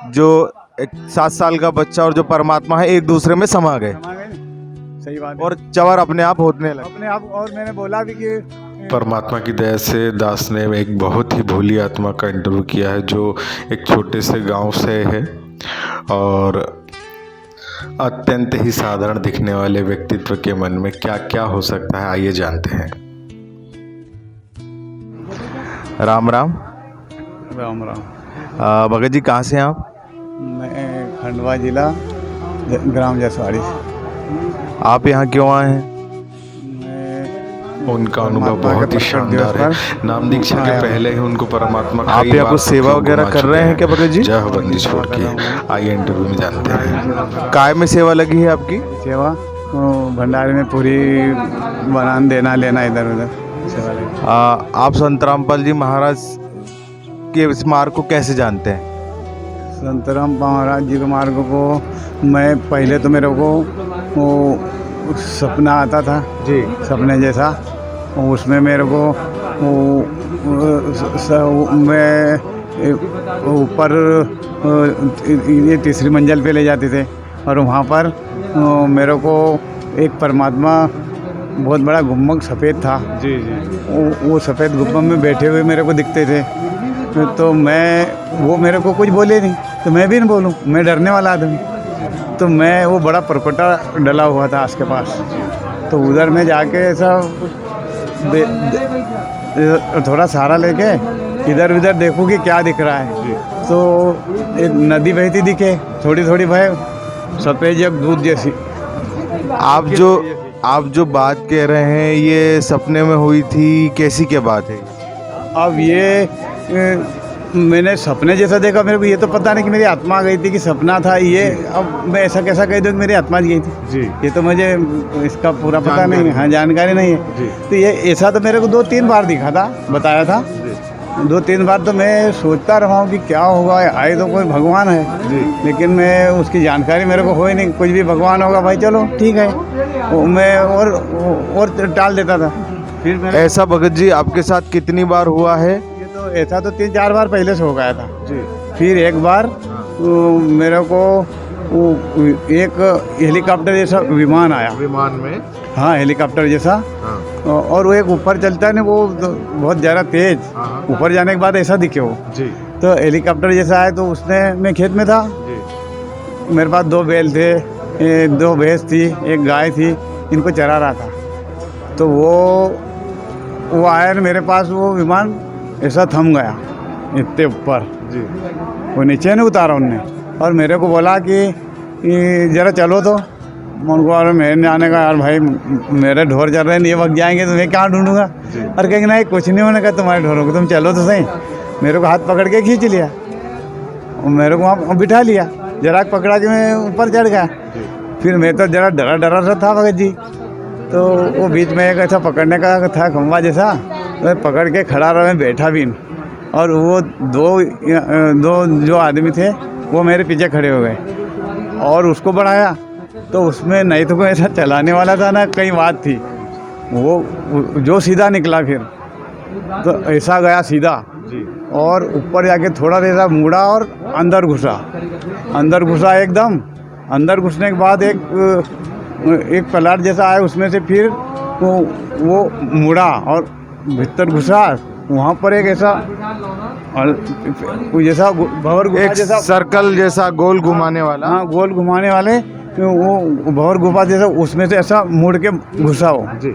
जो एक 7 साल का बच्चा और जो परमात्मा है एक दूसरे में समा गए सही बात है। और चवर अपने आप होने लगे। अपने आप, और मैंने बोला भी कि परमात्मा की दया से दास ने एक बहुत ही भोली आत्मा का इंटरव्यू किया है जो एक छोटे से गांव से है और अत्यंत ही साधारण दिखने वाले व्यक्तित्व के मन में क्या क्या हो सकता है, आइए जानते हैं। राम राम। राम राम। भगत जी कहाँ से हैं आप? मैं खंडवा जिला ग्राम जसवाड़ी से। आप यहाँ क्यों आए हैं? मैं उनका अनुभव परमात्मा बहुत के ही शानदार है। नाम दीक्षा के पहले ही उनको परमात्मा आप कई यहाँ बार कुछ सेवा पृथ्वी वगैरह घुमा कर रहे चुके हैं क्या भगत जी? जय हो बंदी छोड़ के, आइए इंटरव्यू में जानते हैं। काय में सेवा लगी है आपकी? सेवा भंडारे में पूरी बनान देना लेना इधर उधर सेवा लगी। आप संत रामपाल जी महाराज के इस मार्ग को कैसे जानते हैं? संतराम महाराज जी के मार्ग को मैं पहले तो मेरे को वो सपना आता था जी सपने जैसा, उसमें मेरे को मैं ऊपर ये तीसरी मंजिल पे ले जाते थे और वहाँ पर मेरे को एक परमात्मा बहुत बड़ा गुम्बद सफ़ेद था। जी जी। वो सफ़ेद गुम्बद में बैठे हुए मेरे को दिखते थे, तो मैं वो मेरे को कुछ बोले नहीं तो मैं भी नहीं बोलूँ, मैं डरने वाला आदमी। तो मैं वो बड़ा परकोटा डला हुआ था उसके पास, तो उधर मैं जाके ऐसा थोड़ा सहारा लेके इधर उधर देखूँ कि क्या दिख रहा है। तो एक नदी बहती दिखे थोड़ी थोड़ी भाई, सफ़ेद जग दूध जैसी। आप जो बात कह रहे हैं ये सपने में हुई थी, कैसी क्या बात है? अब ये मैंने सपने जैसा देखा, मेरे को ये तो पता नहीं कि मेरी आत्मा गई थी कि सपना था ये। अब मैं ऐसा कैसा कह दूँ कि मेरी आत्मा गई थी जी। ये तो मुझे इसका पूरा पता नहीं है। हाँ, जानकारी नहीं है जी। तो ये ऐसा तो मेरे को 2-3 बार दिखा था, बताया था 2-3 बार। तो मैं सोचता रहा हूँ कि क्या होगा, आए तो कोई भगवान है जी। लेकिन मैं उसकी जानकारी मेरे को हो ही नहीं। कुछ भी भगवान होगा भाई चलो ठीक है, मैं और टाल देता था। फिर मेरे ऐसा भगत जी आपके साथ कितनी बार हुआ है? ये तो ऐसा तो 3-4 बार पहले से हो गया था। जी। फिर एक बार मेरे को एक हेलीकॉप्टर जैसा विमान आया। विमान में? हाँ, हेलीकॉप्टर जैसा। हाँ। और वो एक ऊपर चलता है ना, वो बहुत ज़्यादा तेज। हाँ। ऊपर जाने के बाद ऐसा दिखे वो। जी तो हेलीकॉप्टर जैसा आया तो उसने, मैं खेत में था, जी। मेरे पास 2 बैल थे, 2 भैंस थी, एक गाय थी, इनको चरा रहा था। तो वो आया न मेरे पास, वो विमान ऐसा थम गया इतने ऊपर जी। वो नीचे नहीं उतारा उनने, और मेरे को बोला कि ज़रा चलो। तो उनको, अरे मैं जाने का यार भाई, मेरे ढोर चल रहे हैं, ये वक्त जाएंगे तो मैं कहाँ ढूंढूंगा। और कहेंगे नहीं कुछ नहीं होने का तुम्हारे ढोरों को, तुम चलो तो सही। मेरे को हाथ पकड़ के खींच लिया और मेरे को वहाँ बिठा लिया, जरा पकड़ा कि मैं ऊपर चढ़ गया। फिर मैं तो जरा डरा डरा सा था भगत जी। तो वो बीच में एक ऐसा पकड़ने का था खंभा जैसा, तो मैं पकड़ के खड़ा रहा, मैं बैठा भी नहीं। और वो दो जो आदमी थे वो मेरे पीछे खड़े हो गए और उसको बढ़ाया। तो उसमें नहीं तो कोई ऐसा चलाने वाला था ना, कई बात थी, वो जो सीधा निकला फिर तो ऐसा गया सीधा और ऊपर जाके थोड़ा ऐसा मुड़ा और अंदर घुसा एकदम। अंदर घुसने के बाद एक प्लाट जैसा आया, उसमें से फिर वो मुड़ा और भीतर घुसा। वहाँ पर एक ऐसा जैसा भंवर गुफा एक जैसा, सर्कल जैसा गोल घुमाने वाला। हाँ गोल घुमाने वाले, वो भंवर गुफा जैसा, उसमें से ऐसा मुड़ के घुसा हो। जी।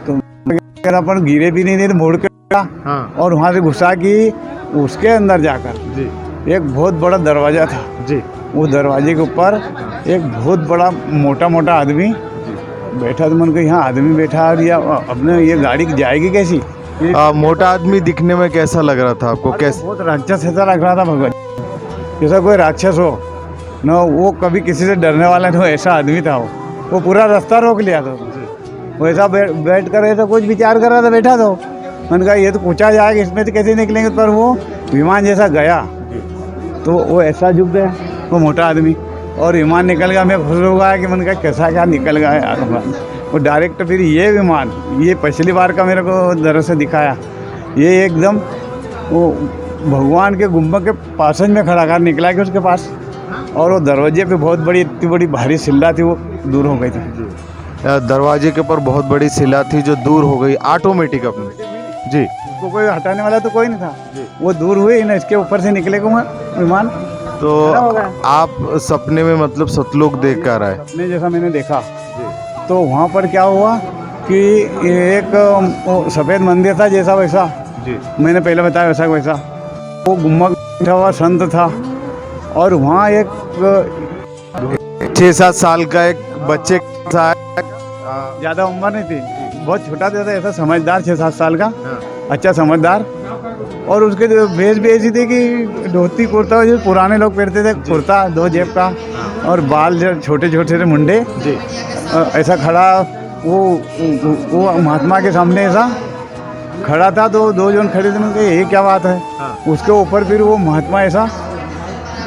तो अपन गिरे भी नहीं तो मुड़ के हाँ। और वहाँ से घुसा कि उसके अंदर जाकर जी एक बहुत बड़ा दरवाज़ा था। जी। वो दरवाजे के ऊपर एक बहुत बड़ा मोटा आदमी बैठा। तो मन को यहाँ आदमी बैठा और या अपने ये गाड़ी जाएगी कैसी। मोटा आदमी दिखने में कैसा लग रहा था आपको? कैसे? बहुत राक्षस ऐसा लग रहा था भगवान, जैसा कोई राक्षस हो ना। वो कभी किसी से डरने वाला नहीं, ऐसा आदमी था वो पूरा रास्ता रोक लिया था। वो ऐसा बैठ कर ऐसा कुछ विचार कर रहा था, बैठा था। मैंने कहा ये तो पूछा जाएगा, इसमें तो कैसे निकलेंगे। पर वो विमान जैसा गया तो वो ऐसा झुक गया वो मोटा आदमी, और विमान निकल गया। मैं खुश हो गया कि मैंने कहा कैसा क्या निकल गया यार विमान। वो डायरेक्ट फिर ये विमान, ये पिछली बार का मेरे को दरअसल दिखाया, ये एकदम वो भगवान के गुम्बद के पासज में खड़ा कर निकला कि उसके पास, और वो दरवाजे पे बहुत बड़ी इतनी बड़ी भारी सिल्ला थी, वो दूर हो गई थी। दरवाजे के ऊपर बहुत बड़ी शिला थी जो दूर हो गई ऑटोमेटिक अपनी। जी। उसको कोई हटाने वाला तो कोई नहीं था, वो दूर हुई ना, इसके ऊपर से निकले को विमान। तो आप सपने में मतलब सतलोक देख कर आए? सपने जैसा मैंने देखा। तो वहाँ पर क्या हुआ कि एक सफ़ेद मंदिर था जैसा वैसा, जी। मैंने पहले बताया वैसा वैसा, वो गुम्बद था, हुआ संत था, और वहाँ एक 6-7 साल का एक बच्चे था। ज़्यादा उम्र नहीं थी, बहुत छोटा था, ऐसा समझदार 6-7 साल का, अच्छा समझदार। और उसके जो भेष भी ऐसी थी कि धोती कुर्ता जो पुराने लोग पहनते थे, कुर्ता 2 जेब का, और बाल जो छोटे छोटे थे मुंडे, ऐसा खड़ा। वो महात्मा के सामने ऐसा खड़ा था, तो 2 जन खड़े थे, उनके ये क्या बात है। उसके ऊपर फिर वो महात्मा ऐसा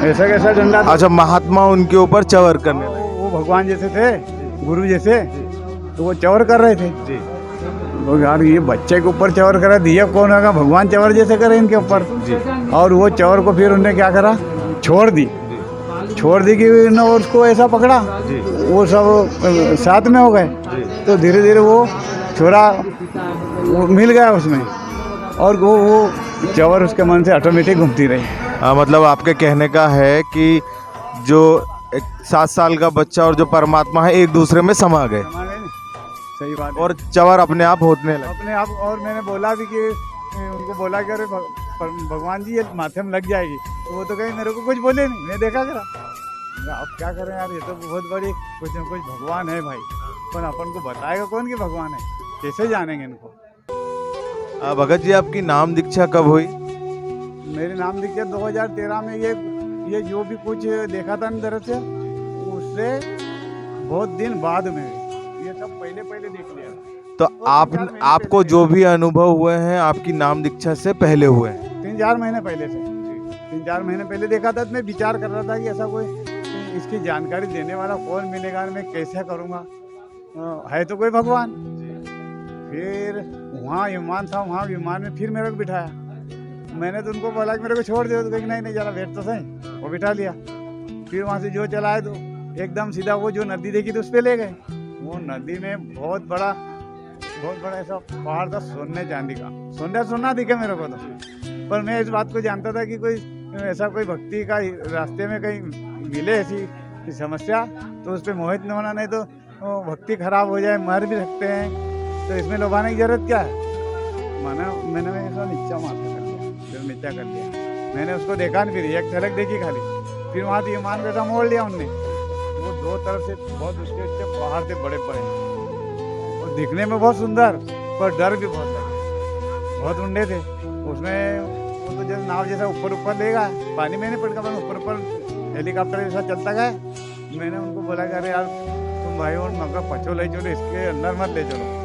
कैसा डंडा था। अच्छा, महात्मा उनके ऊपर चवर करने लगे। वो भगवान जैसे थे, गुरु जैसे, तो वो चवर कर रहे थे। जी। तो यार ये बच्चे के ऊपर चवर करा, दिया कौन होगा, भगवान चवर जैसे करे इनके ऊपर। और वो चवर को फिर उन्होंने क्या करा, छोड़ दी कि ना उसको ऐसा पकड़ा, वो सब साथ में हो गए। तो धीरे धीरे वो छोरा वो मिल गया उसमें, और वो चवर उसके मन से ऑटोमेटिक घूमती रही। मतलब आपके कहने का है कि जो एक 7 साल का बच्चा और जो परमात्मा है एक दूसरे में समा गए। सही बात है। और चवर अपने आप होने लगे अपने आप। और मैंने बोला भी कि उनको बोला कि अरे भगवान जी ये माथे में लग जाएगी, तो वो तो कहीं मेरे को कुछ बोले नहीं, मैं देखा करा। अब क्या करें यार, ये तो बहुत बड़ी कुछ न कुछ भगवान है भाई, पर अपन को बताएगा कौन कि भगवान है, कैसे जानेंगे इनको। भगत जी, आपकी नाम दीक्षा कब हुई? मेरी नाम दीक्षा 2013 में। ये जो भी कुछ देखा था अंदर से, उससे बहुत दिन बाद में, ये सब पहले देख लिया। तो आपको जो भी अनुभव हुए हैं आपकी नाम दीक्षा से पहले हुए हैं? 3-4 महीने पहले से। 3-4 महीने पहले देखा था, तो मैं विचार कर रहा था कि ऐसा कोई इसकी जानकारी देने वाला कौन मिलेगा, मैं कैसे करूँगा, है तो कोई भगवान। फिर वहाँ विमान था, वहाँ विमान में फिर मेरे को बिठाया। मैंने तो उनको बोला कि मेरे को छोड़ दो, तो नहीं जरा वेट तो सही, वो बिठा लिया। फिर वहाँ से जो चलाए तो एकदम सीधा वो जो नदी देखी तो उस पर ले गए। वो नदी में बहुत बड़ा ऐसा पहाड़ था, सोने चांदी का, सोना दिखे मेरे को तो। पर मैं इस बात को जानता था कि कोई ऐसा कोई भक्ति का रास्ते में कहीं मिले ऐसी समस्या, तो उस पर मोहित नहीं होना, नहीं तो भक्ति खराब हो जाए, मर भी सकते हैं। तो इसमें लोभाने की जरूरत क्या है। मैंने ऐसा नीचा माथा कर दिया, फिर नीचा कर दिया। मैंने उसको देखा नहीं, फिर एक झलक देखी खाली। फिर वहाँ से विमान वैसा मोड़ लिया उनने। वो 2 तरफ से बहुत उसके पहाड़ थे बड़े, और दिखने में बहुत सुंदर, पर डर भी बहुत लगे, बहुत उंडे थे उसमें। वो तो जैसे नाव जैसा ऊपर लेगा, पानी में नहीं पड़ता, ऊपर हेलीकॉप्टर जैसा चलता गया। मैंने उनको बोला कि अरे यार तुम भाई और मगर पछो ले चलो, इसके अंदर मत ले चलो,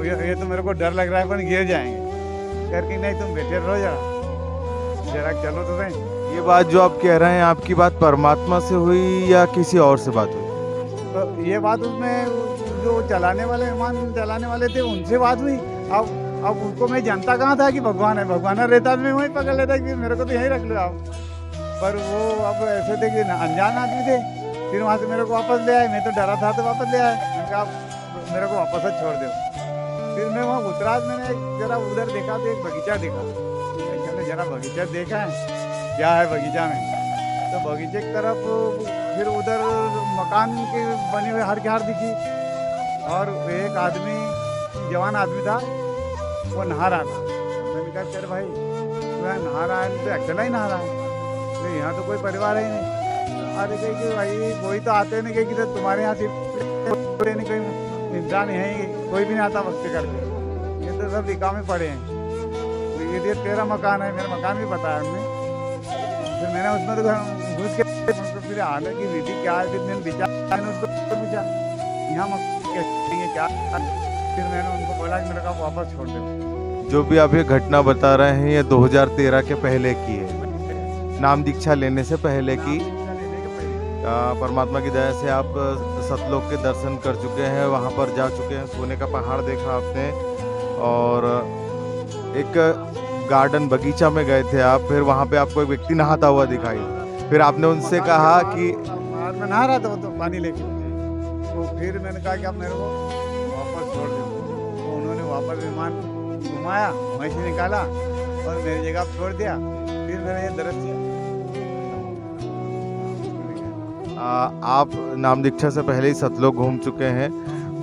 ये तो मेरे को डर लग रहा है, पर गिर जाएंगे करके। नहीं तुम बैठे रहो, जरा चलो तो सही। ये बात जो आप कह रहे हैं, आपकी बात परमात्मा से हुई या किसी और से बात हुई? तो ये बात उसमें जो चलाने वाले थे उनसे बात हुई। अब उनको मैं जानता कहाँ था कि भगवान है रहता, मैं वहीं पकड़ लेता कि मेरे को तो यहीं रख लो आप। पर वो अब ऐसे थे कि अनजान आदमी थे। फिर वहाँ से मेरे को वापस ले आए, मैं तो डरा था तो वापस ले आए। मैंने कहा मेरे को वापस से छोड़ दो। फिर मैं वहाँ उतरा, मैंने जरा उधर देखा तो एक बगीचा देखा। मैंने जरा बगीचा देखा है क्या है बगीचा में, तो बगीचे की तरफ फिर उधर मकान की बनी हुई हर की हार दिखी, और एक आदमी, जवान आदमी था, वो नहा रहा था। मैंने कहा चल भाई तू यहाँ नहा रहा है, तो अकेला ही नहा रहा है, तो यहाँ तो कोई परिवार है ही नहीं। अरे कही कि भाई कोई तो आते नहीं, कही कि तो तुम्हारे यहाँ सिर्फ नहीं, कोई इंसान है ही, कोई भी नहीं आता भक्ति करके, ये तो सब दिखा में पड़े हैं। तो ये तेरा मकान है, मेरा मकान भी पता है हमने। फिर मैंने उसमें तो घुस के फिर आने की विधि क्या है, फिर मैंने विचार उसको पूछा यहाँ क्या। फिर मैंने उनको बोला कि मेरे को वापस छोड़ दो। जो भी आप ये घटना बता रहे हैं ये 2013 के पहले की है, नाम दीक्षा लेने से पहले की। परमात्मा की दया से आप सतलोक के दर्शन कर चुके हैं, वहाँ पर जा चुके हैं, सोने का पहाड़ देखा आपने, और एक गार्डन बगीचा में गए थे आप, फिर वहाँ पे आपको एक व्यक्ति नहाता हुआ दिखाई, फिर आपने उनसे कहा कि बाहर में नहा रहा था वो तो पानी लेके, तो फिर मैंने कहा कि आप मेरे को वापस छोड़ दो, तो उन्होंने वापस विमान घुमाया, वहीं से निकाला और मेरी जगह पे छोड़ दिया। फिर मैंने ये दृश्य आप नाम दीक्षा से पहले ही सतलोक घूम चुके हैं।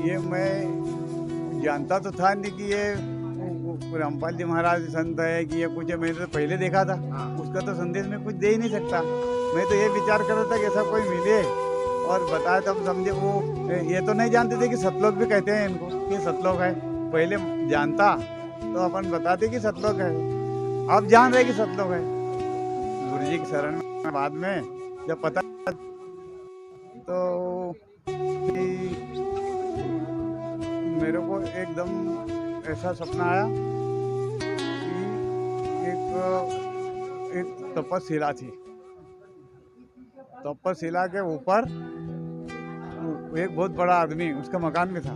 ये मैं जानता तो था नहीं कि ये रामपाल जी महाराज संत है कि ये कुछ है, मैंने तो पहले देखा था, उसका तो संदेश में कुछ दे ही नहीं सकता। मैं तो ये विचार कर रहा था कि ऐसा कोई मिले और बताए तब समझे। वो ये तो नहीं जानते थे कि सतलोक भी कहते हैं इनको, कि सतलोक है। पहले जानता तो अपन बताते कि सतलोक है, अब जान रहे कि सतलोक है। गुरु जी की शरण में बाद में जब पता तो मेरे को एकदम ऐसा सपना आया कि एक तपस्शिला थी। तपस्शिला के ऊपर एक बहुत बड़ा आदमी उसका मकान में था।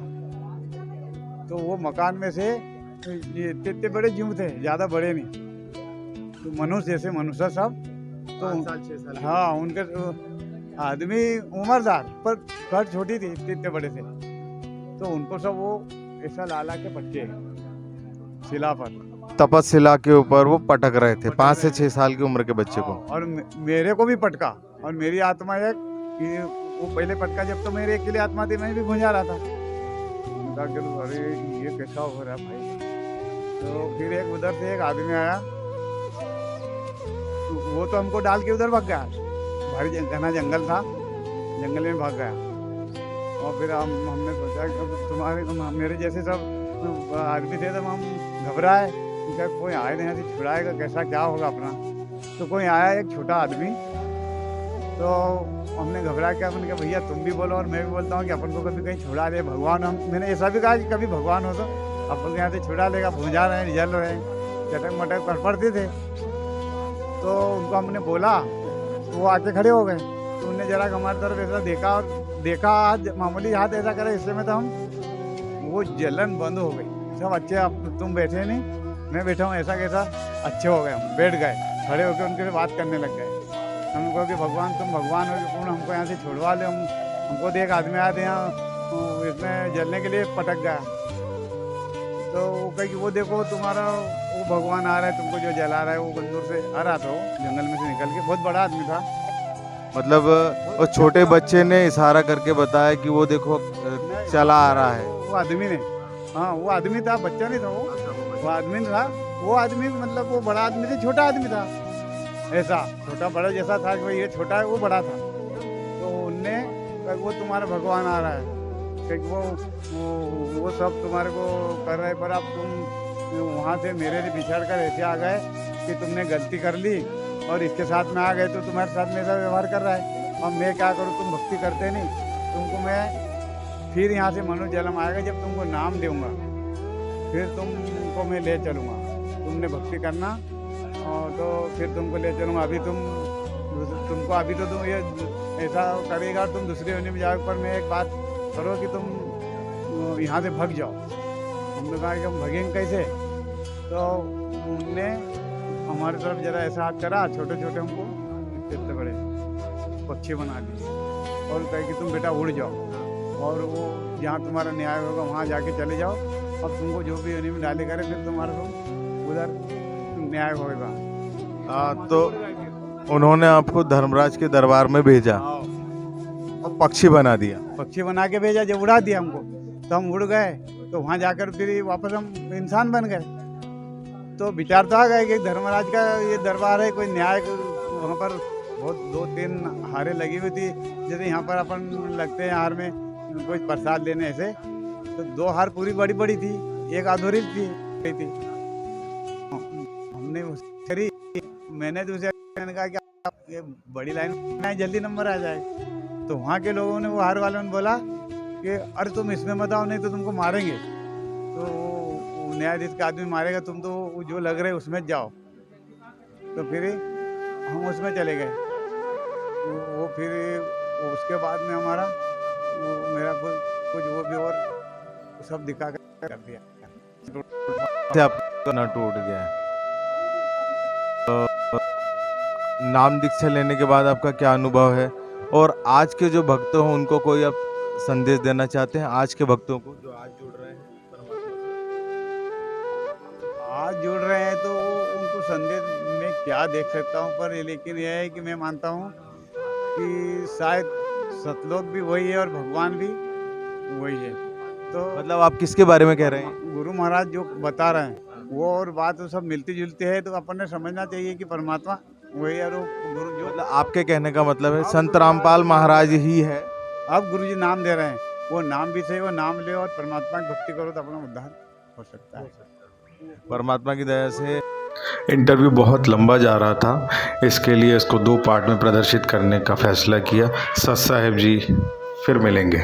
तो वो मकान में से ये इतने बड़े जीव थे, ज़्यादा बड़े नहीं, तो मनुष्य जैसे मनुष्य सब। तो हाँ, उनके आदमी उम्रदार पर कद छोटी थी, इतने बड़े थे। तो उनको सब वो ऐसा लाला के पटके शिला पर, तपस्शिला के ऊपर वो पटक रहे थे 5 से 6 साल की उम्र के बच्चे को। और मेरे को भी पटका, और मेरी आत्मा एक कि वो पहले पटका जब तो मेरे अकेले आत्मा थी, मैं भी गुंजा रहा था। उनका कि अरे ये कैसा हो रहा है भाई। तो फिर एक उधर से एक आदमी आया, तो वो तो हमको डाल के उधर भाग गया। भारी घना जंगल था, जंगल में भाग गया। और फिर हमने सोचा कि तुम्हारे मेरे जैसे सब आदमी थे, तब हम घबराए क्या कोई आए नहीं ऐसे छुड़ाएगा, कैसा क्या होगा अपना। तो कोई आया एक छोटा आदमी, तो हमने घबरा के हमने कहा भैया तुम भी बोलो और मैं भी बोलता हूँ कि अपन को कभी कहीं छुड़ा ले भगवान। मैंने ऐसा भी कहा कि कभी भगवान हो तो अपन को यहाँ से छुड़ा लेगा। भूंजा रहे हैं, जल रहे हैं, चटक मटक पर पड़ते थे। तो उनको हमने बोला तो वो आके खड़े हो गए। तो उनने जरा हमारी तरफ ऐसा देखा हाथ मामूली हाथ ऐसा करे, इससे में तो हम वो जलन बंद हो गई। सब अच्छे, अब तुम बैठे नहीं मैं बैठा हूँ, ऐसा कैसा अच्छे हो गए। हम बैठ गए, खड़े होकर उनके से बात करने लग गए। हम कहो कि भगवान तुम भगवान हो कि कौन, हमको यहाँ से छुड़वा ले। हमको तो एक आदमी आया था यहाँ, इसमें जलने के लिए पटक गया। तो वो कहे कि वो देखो तुम्हारा वो भगवान आ रहा है, तुमको जो जला रहा है। वो बंदूक से आ रहा था, वो जंगल में से निकल के, बहुत बड़ा आदमी था। मतलब वो छोटे बच्चे ने इशारा करके बताया कि वो देखो चला आ रहा है। वो आदमी ने, हाँ वो आदमी था, बच्चा नहीं था वो आदमी था। वो आदमी मतलब वो बड़ा आदमी था, छोटा आदमी था, ऐसा छोटा बड़ा जैसा था कि ये छोटा है वो बड़ा था। तो उनने वो तुम्हारा भगवान आ रहा है, वो सब तुम्हारे को कर रहे, पर अब तुम वहाँ से मेरे लिए बिछड़ कर ऐसे आ गए कि तुमने गलती कर ली और इसके साथ में आ गए, तो तुम्हारे साथ में ऐसा व्यवहार कर रहा है। अब मैं क्या करूँ, तुम भक्ति करते नहीं, तुमको मैं फिर यहाँ से मनु जन्म आएगा जब तुमको नाम दूंगा, फिर तुमको मैं ले चलूँगा। तुमने भक्ति करना और तो फिर तुमको ले चलूँगा। अभी तुमको अभी तो तुम ये ऐसा करेगा, तुम दूसरी योनि में जाओगे, पर मैं एक बात करो कि तुम यहाँ से भाग जाओ। हमने कहा कि हम भगेंगे कैसे। तो उनने हमारी तरफ जरा ऐसा हाथ करा, छोटे छोटे हमको इतने बड़े पक्षी बना दिए और कहे कि तुम बेटा उड़ जाओ और वो जहाँ तुम्हारा न्याय होगा वहाँ जाके चले जाओ। अब तुमको जो भी योनि में डाले करे, फिर तुम्हारा तुम उधर न्याय होगा। तो उन्होंने आपको धर्मराज के दरबार में भेजा और पक्षी बना दिया। पक्षी बना के भेजा, जब उड़ा दिया हमको तो हम उड़ गए। तो वहाँ जाकर फिर वापस हम इंसान बन गए। तो विचार तो आ गए कि धर्मराज का ये दरबार है, कोई न्याय। वहाँ पर बहुत 2-3 हारें लगी हुई थी, जैसे यहाँ पर अपन लगते हैं हार में कोई प्रसाद लेने ऐसे। तो 2 हार पूरी बड़ी बड़ी थी, एक अधूरी थी। हमने करी, मैंने दूसरे कहा कि आप ये बड़ी लाइन में जल्दी नंबर आ जाए। तो वहाँ के लोगों ने, वो हार वालों ने बोला कि अरे तुम इसमें मत आओ, नहीं तो तुमको मारेंगे। तो न्यायाधीश का आदमी मारेगा, तुम तो जो लग रहे उसमें जाओ। तो फिर हम उसमें चले गए। वो फिर उसके बाद में हमारा मेरा कुछ वो भी और सब दिखा कर दिया। आपका ना टूट गया। नाम दीक्षा लेने के बाद आपका क्या अनुभव है, और आज के जो भक्त हो उनको कोई आप संदेश देना चाहते हैं, आज के भक्तों को जो आज जुड़ रहे हैं परमात्मा आज जुड़ रहे हैं तो उनको संदेश में क्या देख सकता हूँ, पर लेकिन यह है कि मैं मानता हूँ कि शायद सतलोक भी वही है और भगवान भी वही है। तो से? मतलब आप किसके बारे में कह रहे हैं? गुरु महाराज जो बता रहे हैं वो और बात वो सब मिलती जुलती है, तो अपन ने समझना चाहिए कि परमात्मा वही है और वो गुरु जो मतलब आपके कहने का मतलब है संत रामपाल महाराज ही है। अब गुरु जी नाम दे रहे हैं, वो नाम भी सही, वो नाम ले और परमात्मा की भक्ति करो तो अपना उद्धार हो सकता है। परमात्मा की दया से इंटरव्यू बहुत लंबा जा रहा था, इसके लिए इसको 2 पार्ट में प्रदर्शित करने का फैसला किया। सत साहेब जी, फिर मिलेंगे।